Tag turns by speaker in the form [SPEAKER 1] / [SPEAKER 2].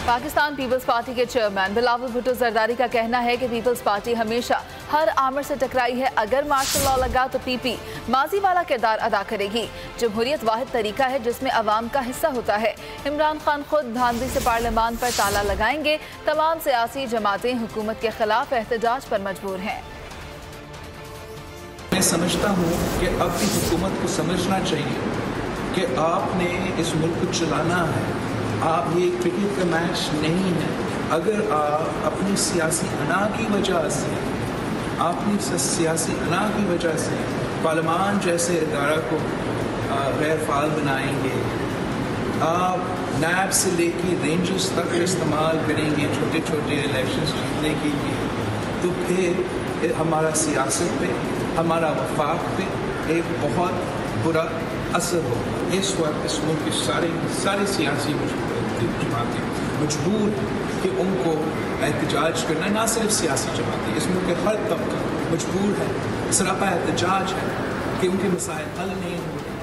[SPEAKER 1] Pakistan peoples party के chairman Bilawal Bhutto Zardari का कहना है कि पीपल्स पार्टी हमेशा हर आमर से टकराई है। अगर मार्शल लॉ लगा तो पीपी माजी वाला किरदार अदा करेगी। जमहूरियत वाहिद तरीका है जिसमें अवाम का हिस्सा होता है। इमरान खान खुद धांधली से पार्लियामान पर ताला लगाएंगे। तमाम सियासी जमातें हुकूमत के खिलाफ एहतजाज पर मजबूर हैं।
[SPEAKER 2] मैं समझता हूँ कि अब की हुकूमत को समझना चाहिए कि आपने इस मुल्क को चलाना है। आप ये क्रिकेट का मैच नहीं है। अगर आप अपनी सियासी अना की वजह से पार्लियामान जैसे इदारा को गैर फाल बनाएंगे, आप नैब से लेके रेंजर्स तक इस्तेमाल करेंगे छोटे छोटे इलेक्शंस जीतने के लिए, तो फिर हमारा सियासत पे, हमारा वफाक पे एक बहुत बुरा असर हो। इस वक्त इस मुल्क के सारे सियासी जमातें मजबूर कि उनको एहतजाज करना, ना सिर्फ सियासी जमातें, इस मुल्क के हर तबका मजबूर है, सरापा एहतजाज है कि उनके मसाइल हल नहीं हो रहे।